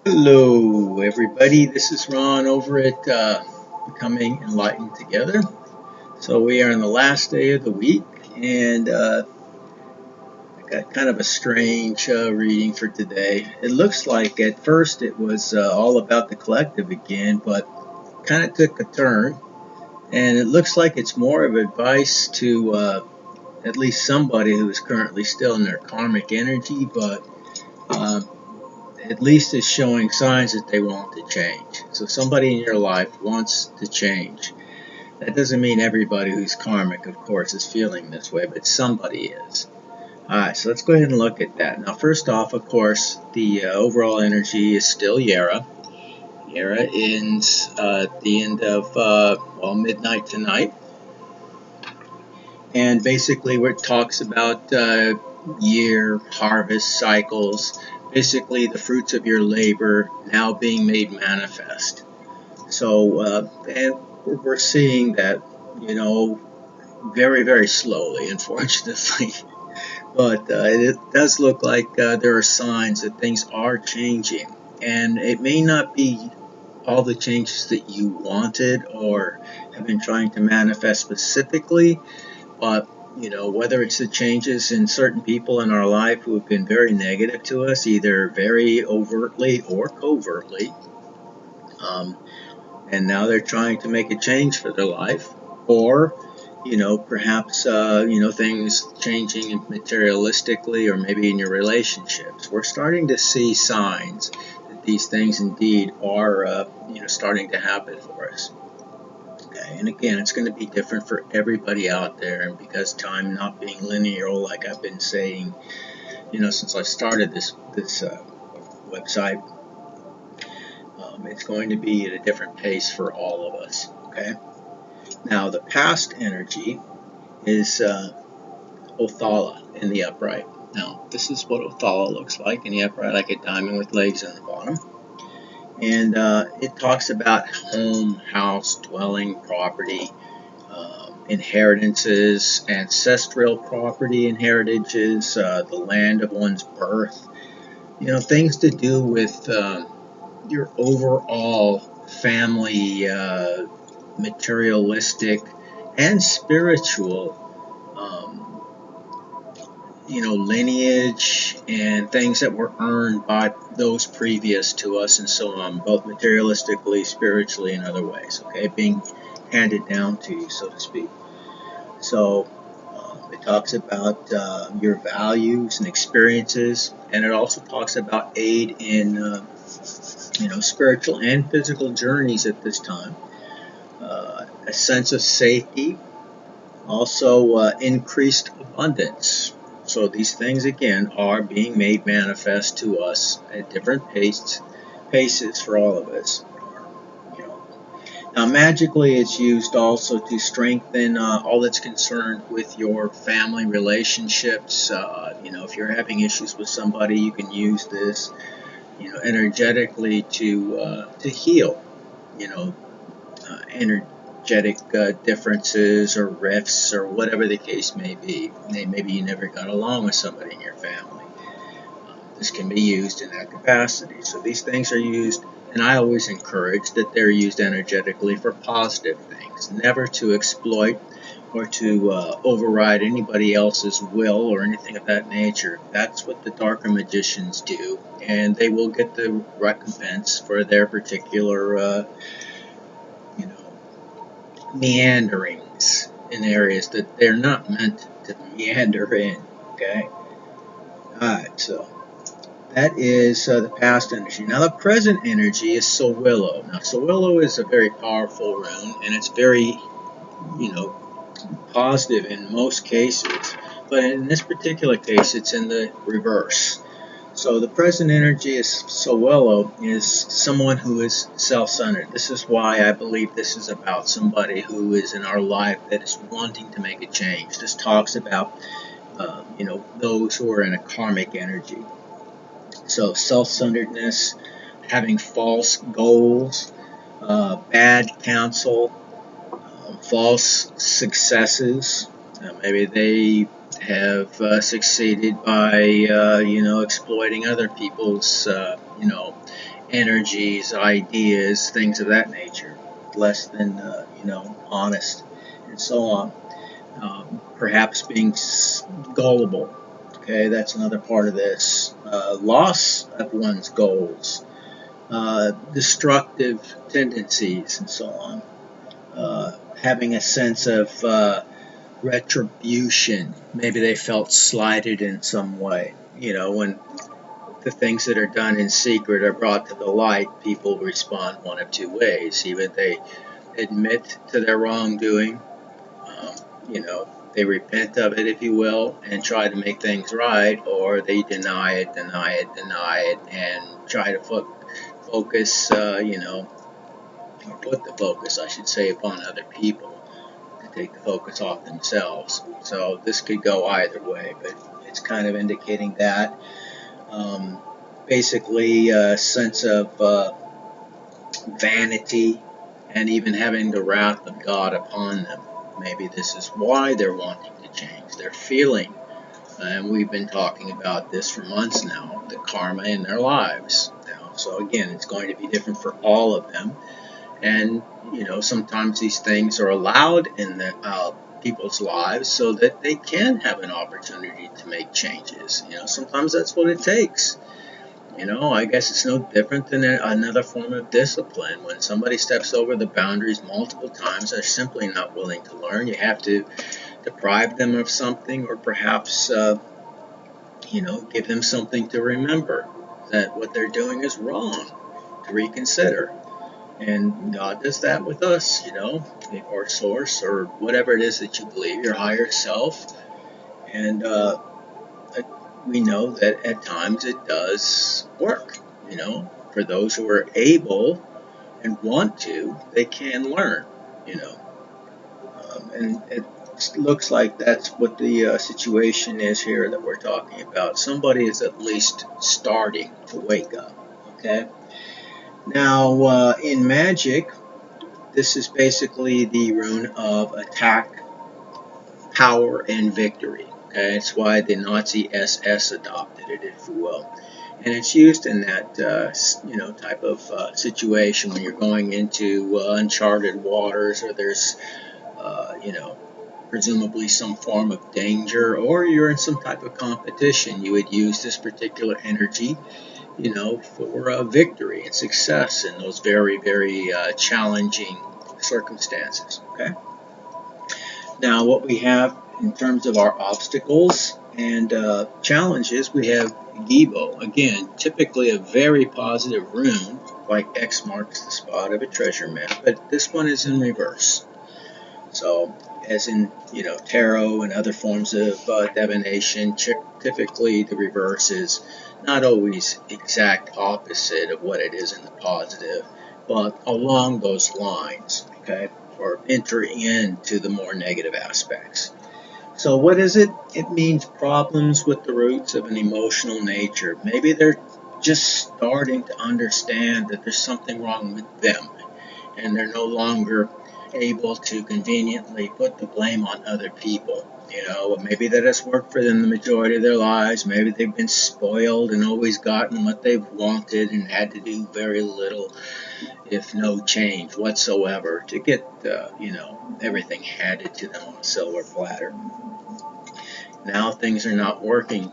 Hello, everybody. This is Ron over at Becoming Enlightened Together. So we are on the last day of the week, and I got kind of a strange reading for today. It looks like at first it was all about the collective again, but kind of took a turn, and it looks like it's more of advice to at least somebody who is currently still in their karmic energy, but uh, at least is showing signs that they want to change. So somebody in your life wants to change. That doesn't mean everybody who's karmic, of course, is feeling this way, but somebody is. Alright, so let's go ahead and look at that. Now, first off, of course, the overall energy is still Yara. Yara ends at the end of, midnight tonight. And basically, where it talks about year, harvest cycles, basically the fruits of your labor now being made manifest. So, and we're seeing that, very, very slowly, unfortunately. But it does look like there are signs that things are changing. And it may not be all the changes that you wanted or have been trying to manifest specifically, but whether it's the changes in certain people in our life who have been very negative to us, either very overtly or covertly, um, and now they're trying to make a change for their life, or perhaps things changing materialistically, or maybe in your relationships. We're starting to see signs that these things indeed are starting to happen for us. Okay, and again, it's going to be different for everybody out there, and because time not being linear, like I've been saying, since I started this website, it's going to be at a different pace for all of us. Okay. Now, the past energy is Othala in the upright. Now, this is what Othala looks like in the upright, like a diamond with legs on the bottom. And it talks about home, house, dwelling, property, inheritances, ancestral property inheritages, the land of one's birth, things to do with your overall family, materialistic and spiritual, lineage, and things that were earned by those previous to us, and so on, both materialistically, spiritually, and other ways. Okay, being handed down to you, so to speak. So it talks about your values and experiences, and it also talks about aid in spiritual and physical journeys at this time. A sense of safety, also increased abundance. So these things again are being made manifest to us at different paces for all of us. Now, magically, it's used also to strengthen all that's concerned with your family relationships. If you're having issues with somebody, you can use this, energetically to heal. Energetic differences or rifts or whatever the case may be. Maybe you never got along with somebody in your family. This can be used in that capacity. So these things are used, and I always encourage that they're used energetically for positive things, never to exploit or to override anybody else's will or anything of that nature. That's what the darker magicians do, and they will get the recompense for their particular, meanderings in areas that they're not meant to meander in. Okay? Alright, so that is the past energy. Now the present energy is Sowillo. Now Sowillo is a very powerful rune, and it's very, positive in most cases. But in this particular case, it's in the reverse. So the present energy is Sowillo is someone who is self-centered. This is why I believe this is about somebody who is in our life that is wanting to make a change. This talks about, those who are in a karmic energy. So self-centeredness, having false goals, bad counsel, false successes. Maybe they have succeeded by, exploiting other people's, energies, ideas, things of that nature, less than honest, and so on. Perhaps being gullible. Okay, that's another part of this. Loss of one's goals, destructive tendencies, and so on. Having a sense of retribution. Maybe they felt slighted in some way. When the things that are done in secret are brought to the light, people respond one of two ways. Either they admit to their wrongdoing, they repent of it, if you will, and try to make things right, or they deny it, and try to focus, or put the focus, I should say, upon other people to take the focus off themselves. So this could go either way, but it's kind of indicating that. Basically, a sense of vanity and even having the wrath of God upon them. Maybe this is why they're wanting to change. They're feeling, and we've been talking about this for months now, the karma in their lives. So again, it's going to be different for all of them. And, sometimes these things are allowed in the people's lives so that they can have an opportunity to make changes. Sometimes that's what it takes. I guess it's no different than another form of discipline. When somebody steps over the boundaries multiple times, they're simply not willing to learn. You have to deprive them of something, or perhaps, give them something to remember that what they're doing is wrong, to reconsider. And God does that with us, or source, or whatever it is that you believe, your higher self. And we know that at times it does work. For those who are able and want to, they can learn. And it looks like that's what the situation is here that we're talking about. Somebody is at least starting to wake up. Okay. Now, in magic, this is basically the rune of attack, power, and victory. Okay, it's why the Nazi SS adopted it, if you will, and it's used in that type of situation when you're going into uncharted waters, or there's presumably some form of danger, or you're in some type of competition. You would use this particular energy, for victory and success in those very, very challenging circumstances. Okay. Now, what we have in terms of our obstacles and challenges, we have Gibo. Again, typically a very positive rune, like X marks the spot of a treasure map, but this one is in reverse. So, as in, tarot and other forms of divination, typically the reverse is not always exact opposite of what it is in the positive, but along those lines, okay, or enter into the more negative aspects. So what is it? It means problems with the roots of an emotional nature. Maybe they're just starting to understand that there's something wrong with them, and they're no longer able to conveniently put the blame on other people. Maybe that has worked for them the majority of their lives. Maybe they've been spoiled and always gotten what they've wanted and had to do very little, if no change whatsoever, to get everything handed to them on a silver platter. Now things are not working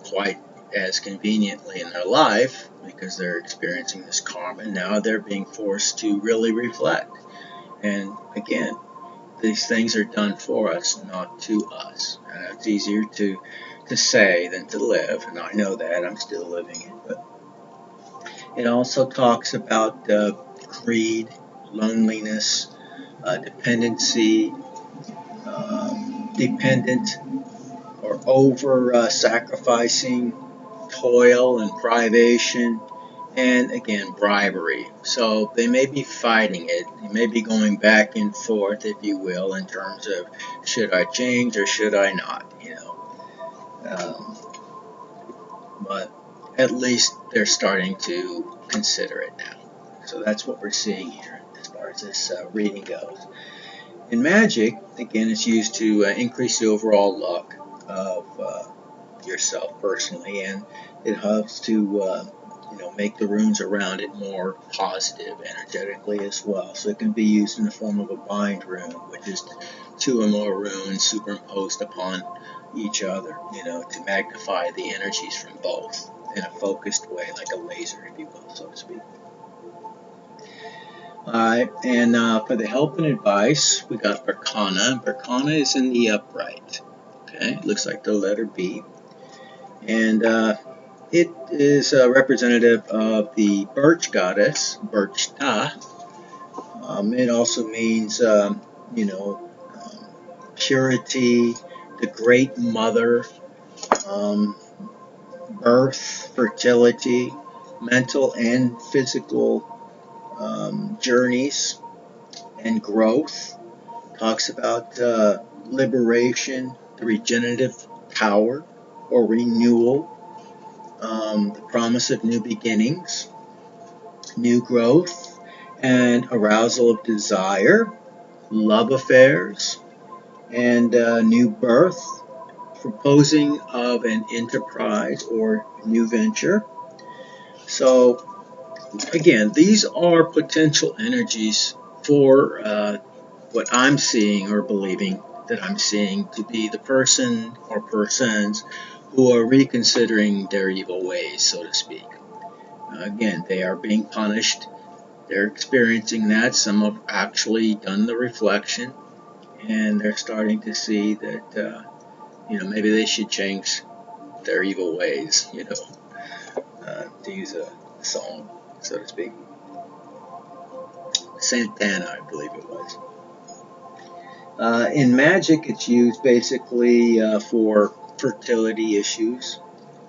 quite as conveniently in their life because they're experiencing this karma. Now they're being forced to really reflect. And again, these things are done for us, not to us. And it's easier to say than to live, and I know that. I'm still living it. But it also talks about greed, loneliness, dependency, dependent or over sacrificing, toil and privation, and again, bribery. So they may be fighting it. They may be going back and forth, if you will, in terms of should I change or should I not, but at least they're starting to consider it now. So that's what we're seeing here as far as this reading goes. In magic, again, it's used to increase the overall luck of yourself personally, and it helps to make the runes around it more positive energetically as well. So it can be used in the form of a bind rune, which is 2 or more runes superimposed upon each other, to magnify the energies from both in a focused way, like a laser, if you will, so to speak. Alright, and for the help and advice, we got Berkana. Berkana is in the upright. Okay, it looks like the letter B. And it is representative of the birch goddess, Birchta. It also means, purity, the great mother, birth, fertility, mental and physical journeys and growth. Talks about liberation, the regenerative power or renewal, the promise of new beginnings, new growth, and arousal of desire, love affairs, and new birth, proposing of an enterprise or new venture. So again, these are potential energies for what I'm seeing or believing that I'm seeing to be the person or persons who are reconsidering their evil ways, so to speak. Again, they are being punished. They're experiencing that. Some have actually done the reflection, and they're starting to see that, maybe they should change their evil ways, to use a song, so to speak. Santana, I believe it was. In magic, it's used basically for fertility issues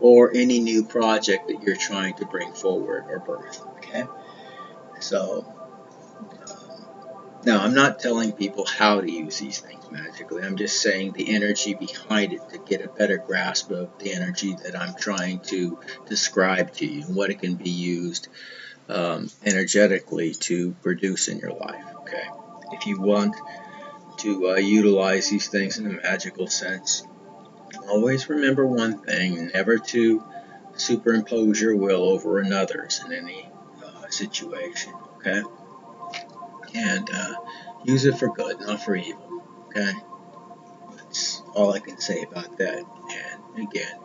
or any new project that you're trying to bring forward or birth. Okay, so now I'm not telling people how to use these things magically. I'm just saying the energy behind it to get a better grasp of the energy that I'm trying to describe to you and what it can be used energetically to produce in your life. Okay, if you want to utilize these things in a magical sense, always remember one thing: never to superimpose your will over another's in any situation. Okay, and use it for good, not for evil. Okay, that's all I can say about that. And again,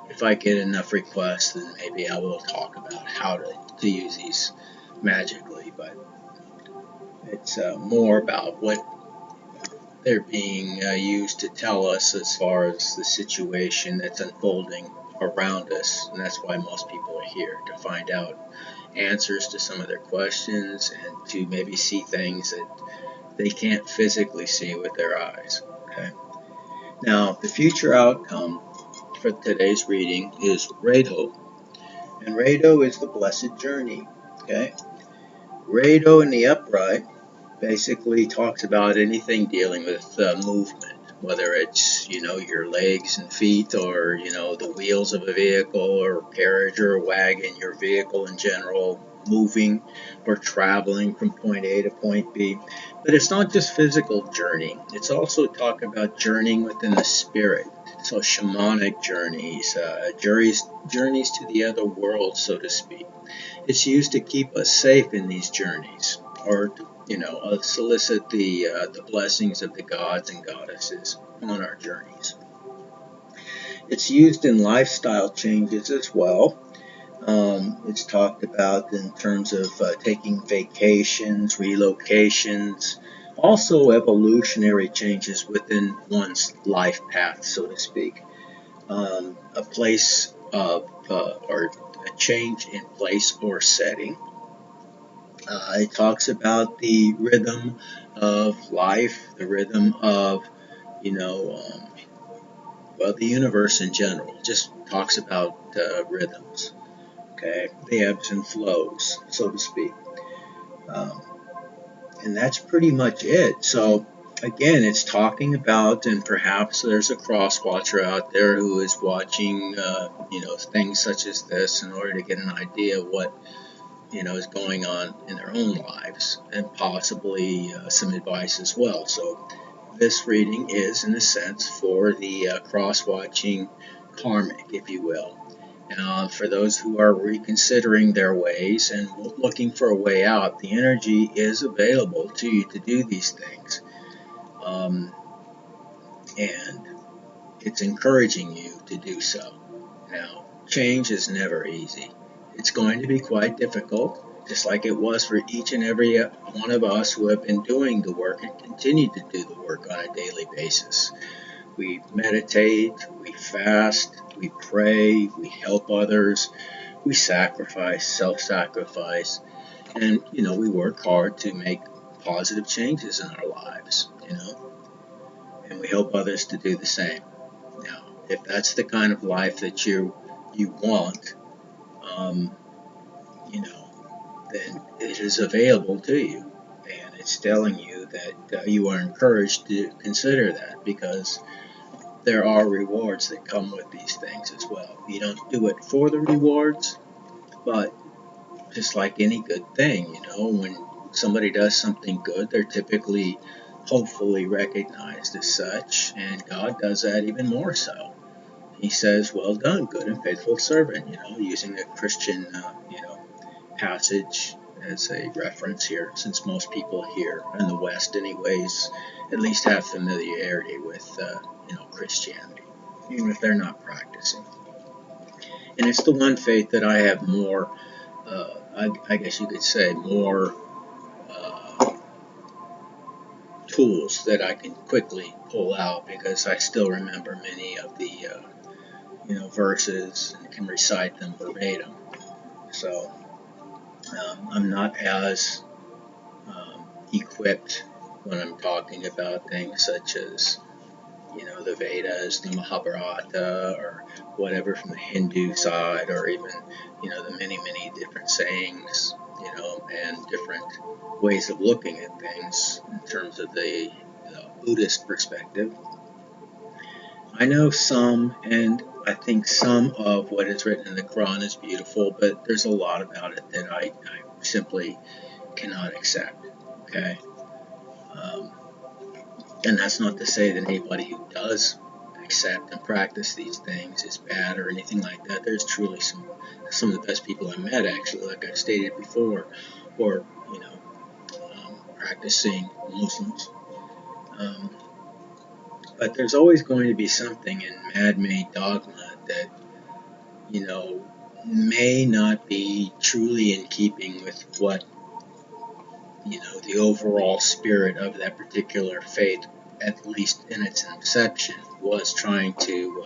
if I get enough requests, then maybe I will talk about how to use these magically. But it's more about what they're being used to tell us as far as the situation that's unfolding around us. And that's why most people are here, to find out answers to some of their questions and to maybe see things that they can't physically see with their eyes. Okay. Now, the future outcome for today's reading is Rado. And Rado is the blessed journey. Okay. Rado in the upright basically talks about anything dealing with movement, whether it's, your legs and feet, or, the wheels of a vehicle or carriage or a wagon, your vehicle in general, moving or traveling from point A to point B. But it's not just physical journey. It's also talking about journeying within the spirit. So shamanic journeys, journeys to the other world, so to speak. It's used to keep us safe in these journeys, or solicit the blessings of the gods and goddesses on our journeys. It's used in lifestyle changes as well. It's talked about in terms of taking vacations, relocations, also evolutionary changes within one's life path, so to speak. A place of, or a change in place or setting. It talks about the rhythm of life, the rhythm of, the universe in general. It just talks about rhythms, okay, the ebbs and flows, so to speak. And that's pretty much it. So, again, it's talking about, and perhaps there's a cross watcher out there who is watching, things such as this in order to get an idea of what is going on in their own lives, and possibly some advice as well. So this reading is, in a sense, for the cross-watching karmic, if you will. For those who are reconsidering their ways and looking for a way out, the energy is available to you to do these things. And it's encouraging you to do so. Now, change is never easy. It's going to be quite difficult, just like it was for each and every one of us who have been doing the work and continue to do the work on a daily basis. We meditate, we fast, we pray, we help others, we sacrifice, self-sacrifice, and we work hard to make positive changes in our lives, and we help others to do the same. Now, if that's the kind of life that you want, um, then it is available to you, and it's telling you that you are encouraged to consider that, because there are rewards that come with these things as well. You don't do it for the rewards, but just like any good thing, when somebody does something good, they're typically, hopefully, recognized as such, and God does that even more so. He says, "Well done, good and faithful servant," using a Christian, passage as a reference here, since most people here in the West, anyways, at least have familiarity with, Christianity, even if they're not practicing. And it's the one faith that I have more, I guess you could say, more tools that I can quickly pull out, because I still remember many of the, verses and can recite them verbatim. So I'm not as equipped when I'm talking about things such as, the Vedas, the Mahabharata, or whatever from the Hindu side, or even, the many, many different sayings, and different ways of looking at things in terms of the Buddhist perspective. I know some, and I think some of what is written in the Quran is beautiful, but there's a lot about it that I simply cannot accept. Okay? And that's not to say that anybody who does accept and practice these things is bad or anything like that. There's truly some of the best people I met, actually, like I stated before, or practicing Muslims. But there's always going to be something in man-made dogma that may not be truly in keeping with what the overall spirit of that particular faith, at least in its inception, was trying to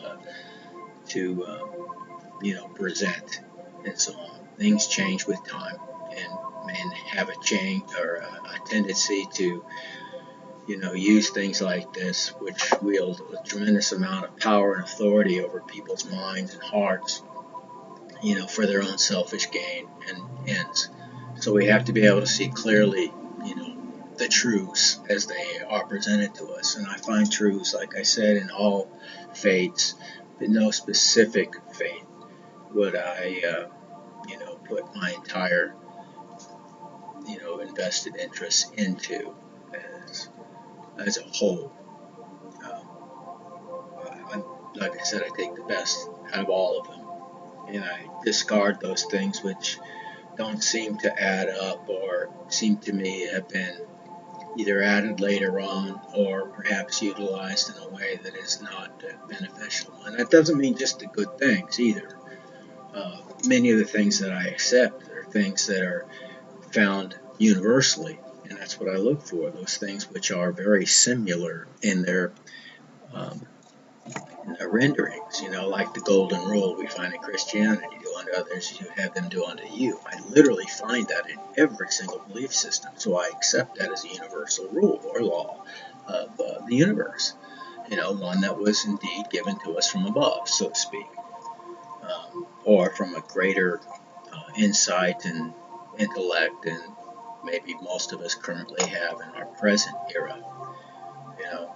present, and so on. Things change with time, and men have a change or a tendency to use things like this, which wield a tremendous amount of power and authority over people's minds and hearts, for their own selfish gain and ends. So we have to be able to see clearly, the truths as they are presented to us. And I find truths, like I said, in all faiths, but no specific faith would I, put my entire, invested interest into as a whole. Like I said, I take the best out of all of them, and I discard those things which don't seem to add up, or seem to me have been either added later on or perhaps utilized in a way that is not beneficial. And that doesn't mean just the good things either. Many of the things that I accept are things that are found universally, and that's what I look for, those things which are very similar in their renderings, like the golden rule we find in Christianity: do unto others as you have them do unto you. I literally find that in every single belief system, so I accept that as a universal rule or law of the universe, one that was indeed given to us from above, so to speak, or from a greater insight and intellect than maybe most of us currently have in our present era, you know.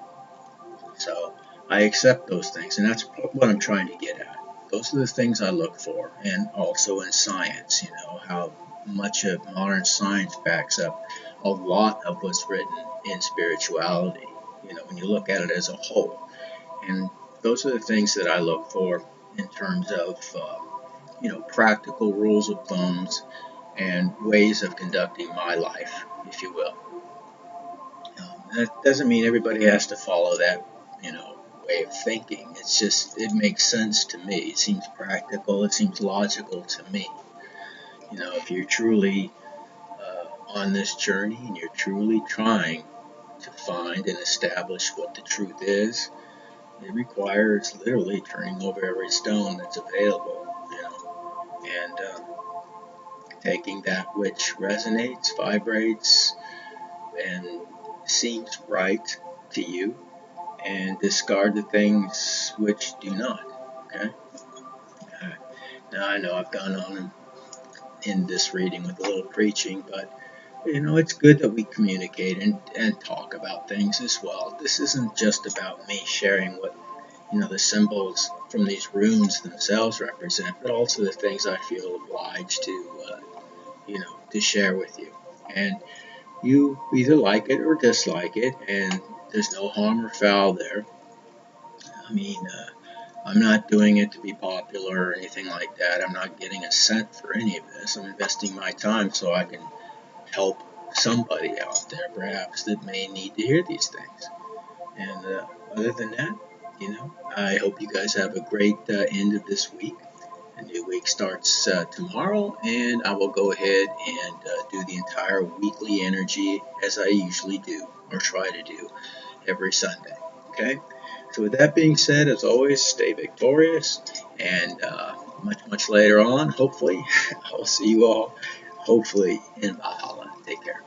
So I accept those things, and that's what I'm trying to get at. Those are the things I look for, and also in science, how much of modern science backs up a lot of what's written in spirituality, when you look at it as a whole. And those are the things that I look for in terms of practical rules of thumbs and ways of conducting my life, if you will. That doesn't mean everybody has to follow that, way of thinking. It's just, it makes sense to me. It seems practical. It seems logical to me. If you're truly on this journey and you're truly trying to find and establish what the truth is, it requires literally turning over every stone that's available, and taking that which resonates, vibrates, and seems right to you, and discard the things which do not. Okay. Now I know I've gone on in this reading with a little preaching, but it's good that we communicate and talk about things as well. This isn't just about me sharing what the symbols from these runes themselves represent, but also the things I feel obliged to share with you. And you either like it or dislike it, and there's no harm or foul there. I mean, I'm not doing it to be popular or anything like that. I'm not getting a cent for any of this. I'm investing my time so I can help somebody out there, perhaps, that may need to hear these things. And other than that, I hope you guys have a great end of this week. A new week starts tomorrow, and I will go ahead and do the entire weekly energy as I usually do, or try to do, every Sunday. Okay? So with that being said, as always, stay victorious, and much later on, hopefully, I'll see you all, hopefully, in Valhalla. Take care.